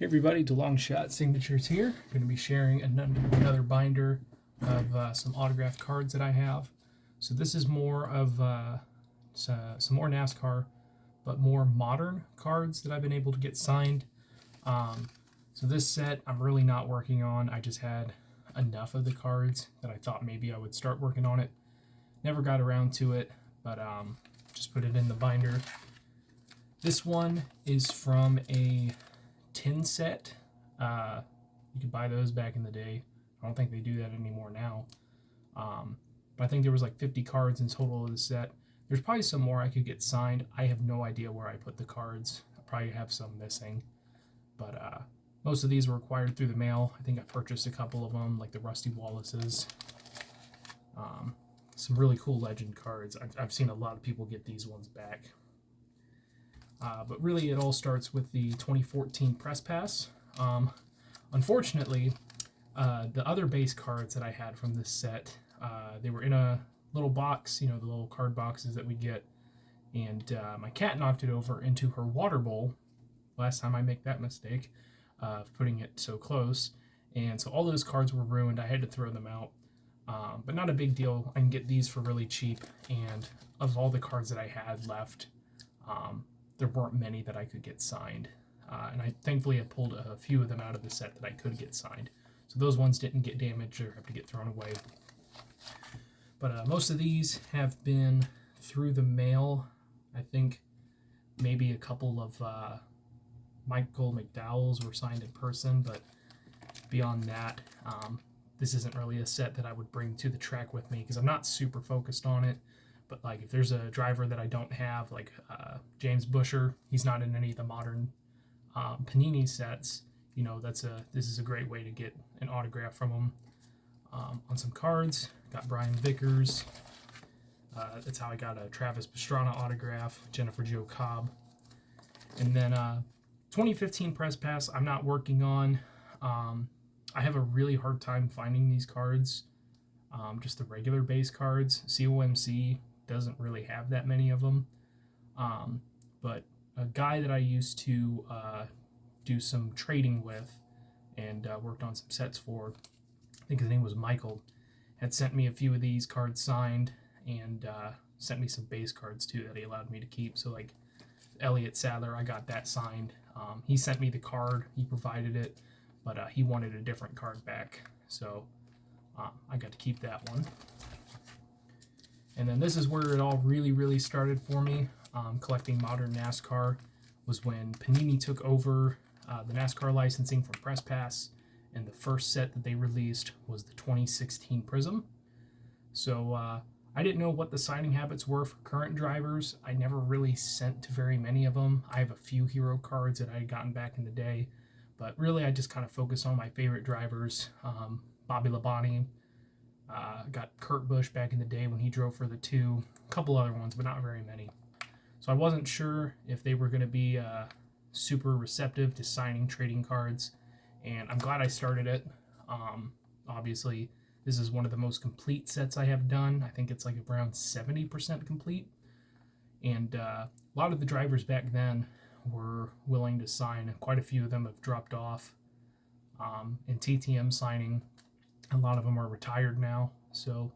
Hey everybody, DeLong Shot Signatures here. Going to be sharing another binder of some autographed cards that I have. So this is more of some more NASCAR, but more modern cards that I've been able to get signed. So this set I'm really not working on. I just had enough of the cards that I thought maybe I would start working on it. Never got around to it, but just put it in the binder. This one is from a tin set. You could buy those back in the day. I don't think they do that anymore now. But I think there was like 50 cards in total of the set. There's probably some more I could get signed. I have no idea where I put the cards. I probably have some missing. But most of these were acquired through the mail. I think I purchased a couple of them, like the Rusty Wallaces. Some really cool legend cards. I've seen a lot of people get these ones back. But really, it all starts with the 2014 Press Pass. Unfortunately, the other base cards that I had from this set, they were in a little box, you know, the little card boxes that we get, and my cat knocked it over into her water bowl. Last time I make that mistake of putting it so close, and so all those cards were ruined. I had to throw them out, but not a big deal. I can get these for really cheap, and of all the cards that I had left, there weren't many that I could get signed. And I thankfully I pulled a few of them out of the set that I could get signed. So those ones didn't get damaged or have to get thrown away. But most of these have been through the mail. I think maybe a couple of Michael McDowell's were signed in person, but beyond that, this isn't really a set that I would bring to the track with me because I'm not super focused on it. But like if there's a driver that I don't have, like James Buescher, he's not in any of the modern Panini sets. You know, this is a great way to get an autograph from him. On some cards, got Brian Vickers. That's how I got a Travis Pastrana autograph, Jennifer Jo Cobb. And then 2015 Press Pass, I'm not working on. I have a really hard time finding these cards. Just the regular base cards. COMC doesn't really have that many of them. But a guy that I used to do some trading with and worked on some sets for, I think his name was Michael, had sent me a few of these cards signed and sent me some base cards too that he allowed me to keep. So like Elliott Sadler, I got that signed. He sent me the card, he provided it, but he wanted a different card back. So I got to keep that one. And then this is where it all really started for me. Collecting modern NASCAR was when Panini took over the NASCAR licensing from Press Pass, and the first set that they released was the 2016 Prism. So I didn't know what the signing habits were for current drivers. I never really sent to very many of them. I have a few hero cards that I had gotten back in the day, but really I just kind of focused on my favorite drivers. Bobby Labonte, got Kurt Busch back in the day when he drove for the 2, a couple other ones, but not very many. So I wasn't sure if they were going to be super receptive to signing trading cards, and I'm glad I started it. Obviously, this is one of the most complete sets I have done. I think it's like around 70% complete, and a lot of the drivers back then were willing to sign. Quite a few of them have dropped off in TTM signing. A lot of them are retired now, so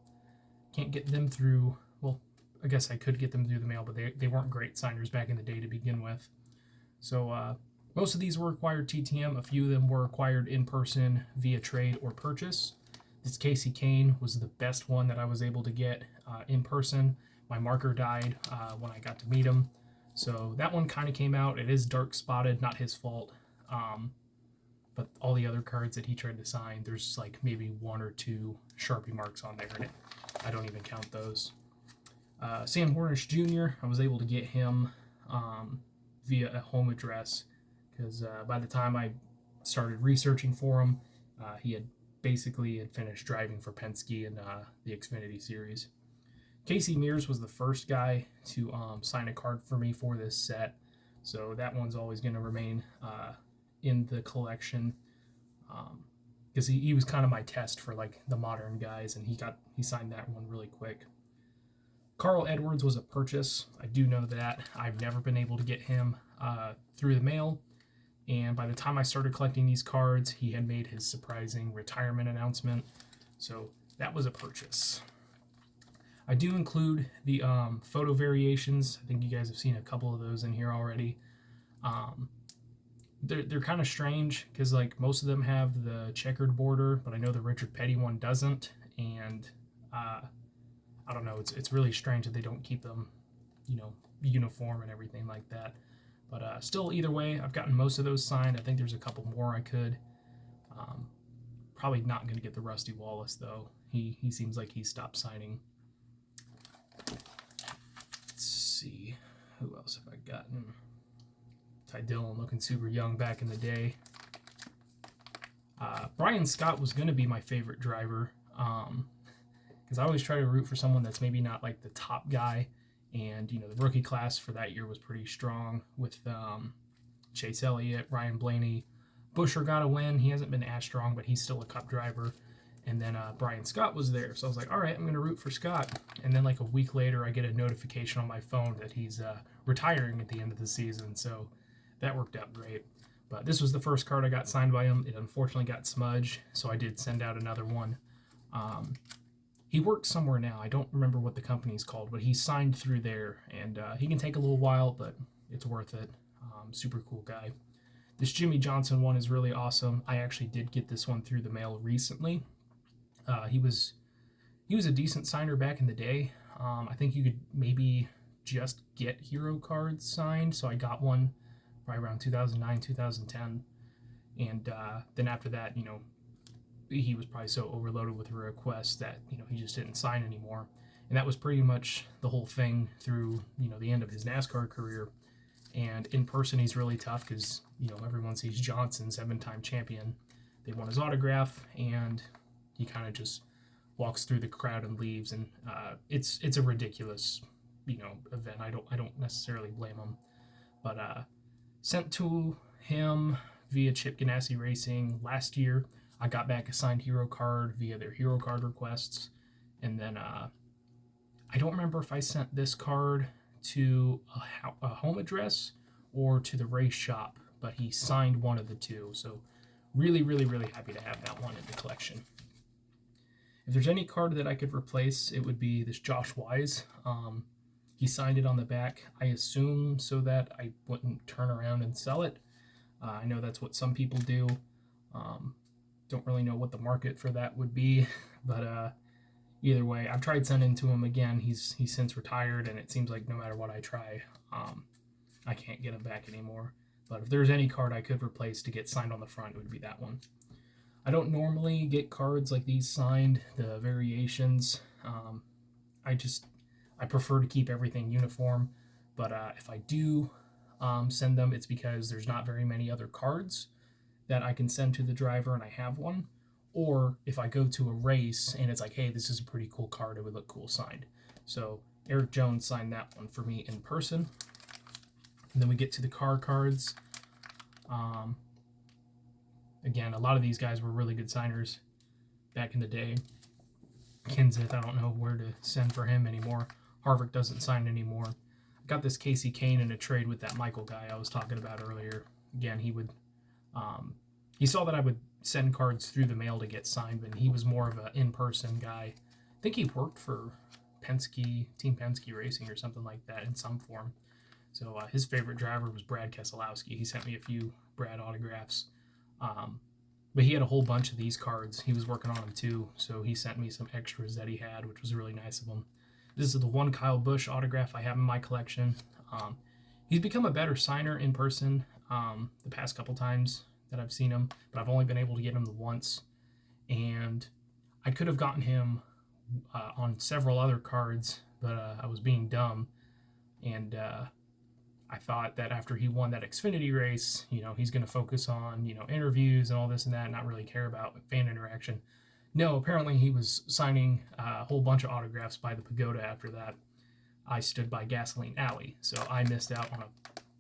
can't get them through. Well, I guess I could get them through the mail, but they weren't great signers back in the day to begin with. So most of these were acquired TTM. A few of them were acquired in person via trade or purchase. This Casey Kane was the best one that I was able to get in person. My marker died when I got to meet him, so that one kind of came out. It is dark spotted, not his fault. But all the other cards that he tried to sign, there's like maybe 1 or 2 Sharpie marks on there, and I don't even count those. Sam Hornish Jr., I was able to get him via a home address, because by the time I started researching for him, he had finished driving for Penske in the Xfinity Series. Casey Mears was the first guy to sign a card for me for this set, so that one's always going to remain in the collection, because he was kind of my test for like the modern guys, and he signed that one really quick. Carl Edwards was a purchase. I do know that. I've never been able to get him through the mail. And by the time I started collecting these cards, he had made his surprising retirement announcement. So that was a purchase. I do include the photo variations. I think you guys have seen a couple of those in here already. They're kind of strange because like most of them have the checkered border, but I know the Richard Petty one doesn't. And I don't know, it's really strange that they don't keep them, you know, uniform and everything like that. But still, either way, I've gotten most of those signed. I think there's a couple more I could. Probably not going to get the Rusty Wallace, though. He seems like he stopped signing. Let's see. Who else have I gotten? Dillon looking super young back in the day. Brian Scott was going to be my favorite driver. Because I always try to root for someone that's maybe not like the top guy. And, you know, the rookie class for that year was pretty strong with Chase Elliott, Ryan Blaney. Busch got a win. He hasn't been as strong, but he's still a cup driver. And then Brian Scott was there. So I was like, all right, I'm going to root for Scott. And then like a week later, I get a notification on my phone that he's retiring at the end of the season. So that worked out great. But this was the first card I got signed by him. It unfortunately got smudged, so I did send out another one. He works somewhere now. I don't remember what the company's called, but he signed through there, and he can take a little while, but it's worth it. Super cool guy. This Jimmy Johnson one is really awesome. I actually did get this one through the mail recently. He was a decent signer back in the day. I think you could maybe just get hero cards signed, so I got one right around 2009, 2010, and then after that, you know, he was probably so overloaded with requests that, you know, he just didn't sign anymore. And that was pretty much the whole thing through, you know, the end of his NASCAR career. And in person, he's really tough because, you know, everyone sees Johnson, 7-time champion. They want his autograph, and he kind of just walks through the crowd and leaves. And it's a ridiculous, you know, event. I don't necessarily blame him. But sent to him via Chip Ganassi Racing last year. I got back a signed hero card via their hero card requests. And then I don't remember if I sent this card to a home address or to the race shop, but he signed one of the two. So really, really, really happy to have that one in the collection. If there's any card that I could replace, it would be this Josh Wise. He signed it on the back, I assume, so that I wouldn't turn around and sell it. I know that's what some people do. Don't really know what the market for that would be, but either way, I've tried sending to him again. He's since retired, and it seems like no matter what I try, I can't get him back anymore. But if there's any card I could replace to get signed on the front, it would be that one. I don't normally get cards like these signed, the variations. I prefer to keep everything uniform, but if I do send them, it's because there's not very many other cards that I can send to the driver and I have one, or if I go to a race and it's like, hey, this is a pretty cool card, it would look cool signed. So Eric Jones signed that one for me in person. And then we get to the car cards. Again, a lot of these guys were really good signers back in the day. Kenseth, I don't know where to send for him anymore. Harvick doesn't sign anymore. I got this Casey Kane in a trade with that Michael guy I was talking about earlier. Again, he saw that I would send cards through the mail to get signed, but he was more of an in-person guy. I think he worked for Team Penske Racing or something like that in some form. So his favorite driver was Brad Keselowski. He sent me a few Brad autographs. But he had a whole bunch of these cards. He was working on them too, so he sent me some extras that he had, which was really nice of him. This is the one Kyle Busch autograph I have in my collection. He's become a better signer in person the past couple times that I've seen him, but I've only been able to get him the once. And I could have gotten him on several other cards, but I was being dumb. And I thought that after he won that Xfinity race, you know, he's going to focus on, you know, interviews and all this and that, and not really care about fan interaction. No, apparently he was signing a whole bunch of autographs by the Pagoda after that. I stood by Gasoline Alley, so I missed out on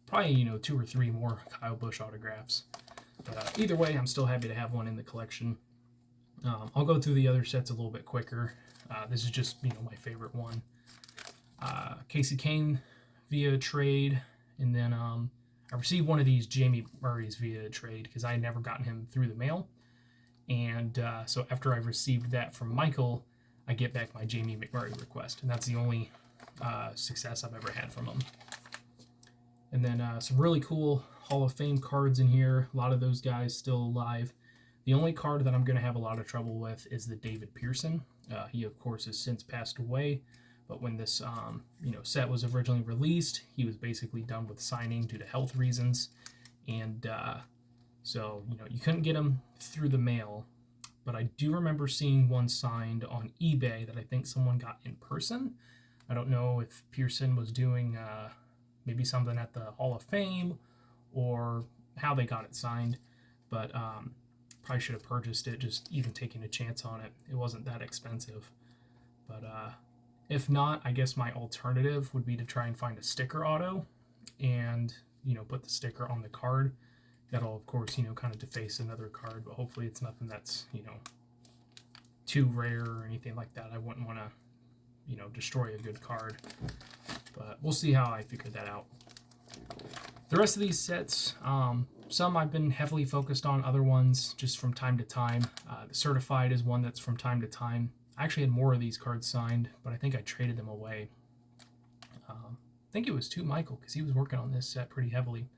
probably, you know, 2 or 3 more Kyle Busch autographs. But either way, I'm still happy to have one in the collection. I'll go through the other sets a little bit quicker. This is just, you know, my favorite one. Casey Kane via trade. And then I received one of these Jamie Murray's via trade because I had never gotten him through the mail. And so after I received that from Michael, I get back my Jamie McMurray request. And that's the only success I've ever had from him. And then some really cool Hall of Fame cards in here. A lot of those guys still alive. The only card that I'm going to have a lot of trouble with is the David Pearson. He, of course, has since passed away. But when this set was originally released, he was basically done with signing due to health reasons. And so you couldn't get him through the mail. But I do remember seeing one signed on eBay that I think someone got in person. I don't know if Pearson was doing maybe something at the Hall of Fame or how they got it signed. But probably should have purchased it, just even taking a chance on it. It wasn't that expensive. But if not, I guess my alternative would be to try and find a sticker auto and, put the sticker on the card. That'll, of course, kind of deface another card, but hopefully it's nothing that's, too rare or anything like that. I wouldn't want to, destroy a good card. But we'll see how I figure that out. The rest of these sets, some I've been heavily focused on, other ones just from time to time. The Certified is one that's from time to time. I actually had more of these cards signed, but I think I traded them away. I think it was to Michael because he was working on this set pretty heavily.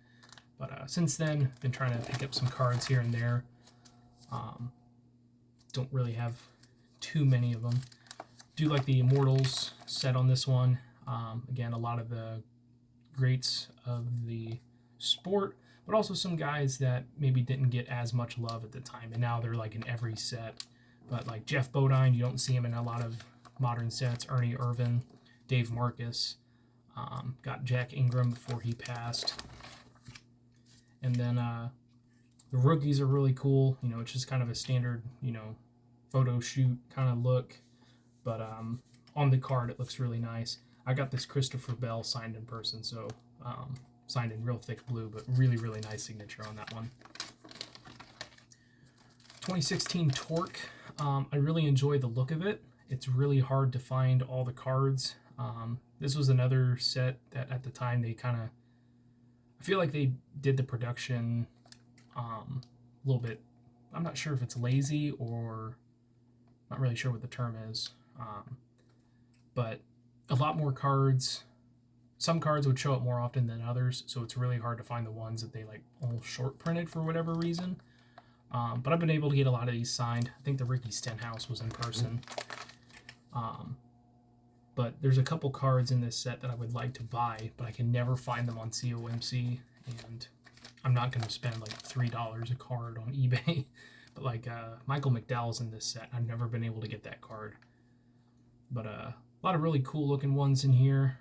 But since then, I've been trying to pick up some cards here and there. Don't really have too many of them. Do like the Immortals set on this one. Again, a lot of the greats of the sport, but also some guys that maybe didn't get as much love at the time, and now they're like in every set. But like Jeff Bodine, you don't see him in a lot of modern sets. Ernie Irvan, Dave Marcus, got Jack Ingram before he passed. And then the rookies are really cool. It's just kind of a standard, photo shoot kind of look. But on the card, it looks really nice. I got this Christopher Bell signed in person, so signed in real thick blue, but really, really nice signature on that one. 2016 Torque. I really enjoy the look of it. It's really hard to find all the cards. This was another set that at the time they kind of, I feel like they did the production a little bit, I'm not sure if it's lazy or not really sure what the term is, but a lot more cards. Some cards would show up more often than others, so it's really hard to find the ones that they like almost short printed for whatever reason. But I've been able to get a lot of these signed. I think the Ricky Stenhouse was in person. But there's a couple cards in this set that I would like to buy, but I can never find them on COMC, and I'm not going to spend like $3 a card on eBay. But like Michael McDowell's in this set. I've never been able to get that card. But a lot of really cool looking ones in here.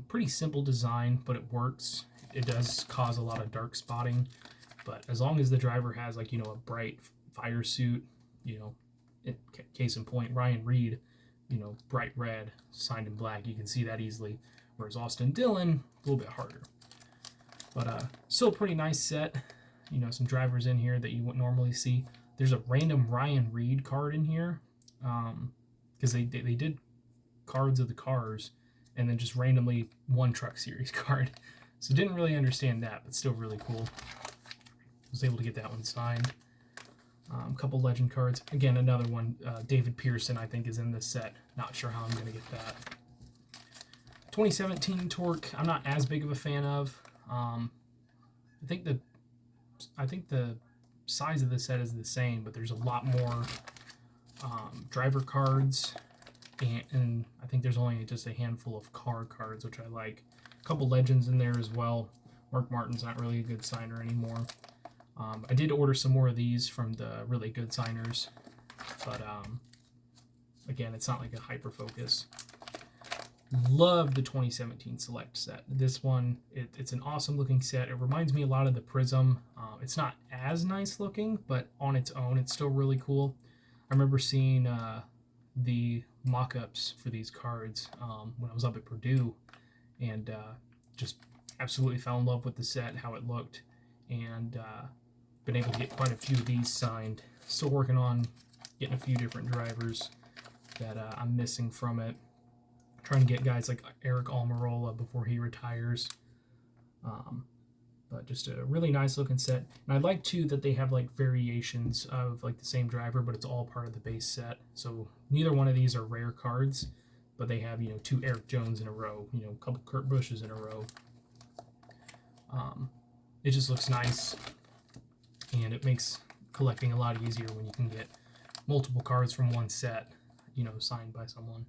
Pretty simple design, but it works. It does cause a lot of dark spotting, but as long as the driver has like, a bright fire suit, case in point, Ryan Reed, bright red, signed in black, you can see that easily. Whereas Austin Dillon, a little bit harder. But still a pretty nice set. Some drivers in here that you wouldn't normally see. There's a random Ryan Reed card in here, because they did cards of the cars, and then just randomly one Truck Series card. So didn't really understand that, but still really cool. Was able to get that one signed. A couple legend cards. Again, another one. David Pearson, I think, is in this set. Not sure how I'm going to get that. 2017 Torque, I'm not as big of a fan of. I think the size of the set is the same, but there's a lot more driver cards, and I think there's only just a handful of car cards, which I like. A couple legends in there as well. Mark Martin's not really a good signer anymore. I did order some more of these from the really good signers, but again, it's not like a hyper focus. Love the 2017 Select set. This one, it's an awesome looking set. It reminds me a lot of the Prism. It's not as nice looking, but on its own, it's still really cool. I remember seeing the mock-ups for these cards when I was up at Purdue, and just absolutely fell in love with the set, how it looked, and been able to get quite a few of these signed. Still working on getting a few different drivers that I'm missing from it. Trying to get guys like Eric Almirola before he retires. But just a really nice looking set. And I like too that they have like variations of like the same driver, but it's all part of the base set. So neither one of these are rare cards, but they have, 2 Eric Jones in a row, a couple Kurt Busches in a row. It just looks nice, and it makes collecting a lot easier when you can get multiple cards from one set, signed by someone.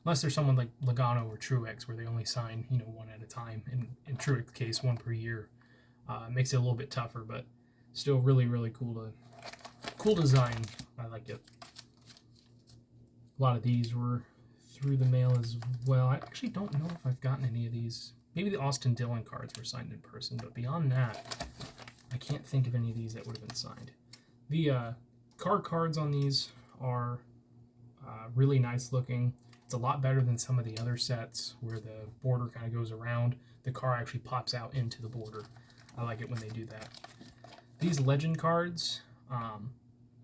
Unless there's someone like Logano or Truex where they only sign, one at a time. In Truex's case, one per year. Makes it a little bit tougher, but still really, really cool design. I like it. A lot of these were through the mail as well. I actually don't know if I've gotten any of these. Maybe the Austin Dillon cards were signed in person, but beyond that, I can't think of any of these that would have been signed. The card cards on these are really nice looking. It's a lot better than some of the other sets where the border kind of goes around. The car actually pops out into the border. I like it when they do that. These legend cards, I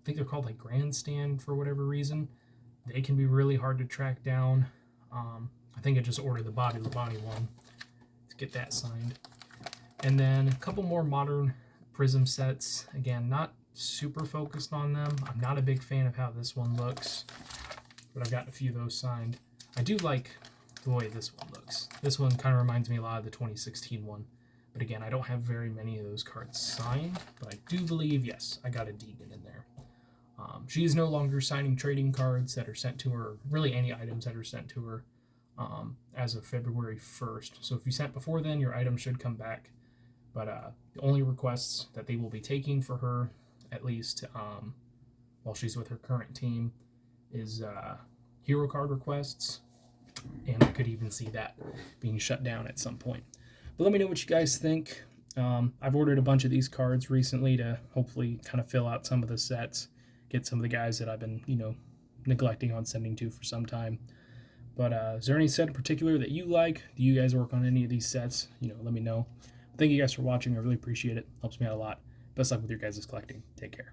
think they're called like Grandstand for whatever reason. They can be really hard to track down. I think I just ordered the Bobby Labonte one. Let's get that signed. And then a couple more modern Prism sets. Again, not super focused on them. I'm not a big fan of how this one looks, but I've gotten a few of those signed. I do like the way this one looks. This one kind of reminds me a lot of the 2016 one. But again, I don't have very many of those cards signed, but I do believe, yes, I got a Deegan in there. She is no longer signing trading cards that are sent to her, really any items that are sent to her as of February 1st. So if you sent before then, your item should come back. But the only requests that they will be taking for her, at least while she's with her current team, is hero card requests. And I could even see that being shut down at some point. But let me know what you guys think. I've ordered a bunch of these cards recently to hopefully kind of fill out some of the sets, get some of the guys that I've been, neglecting on sending to for some time. But is there any set in particular that you like? Do you guys work on any of these sets? Let me know. Thank you guys for watching. I really appreciate it. Helps me out a lot. Best luck with your guys' collecting. Take care.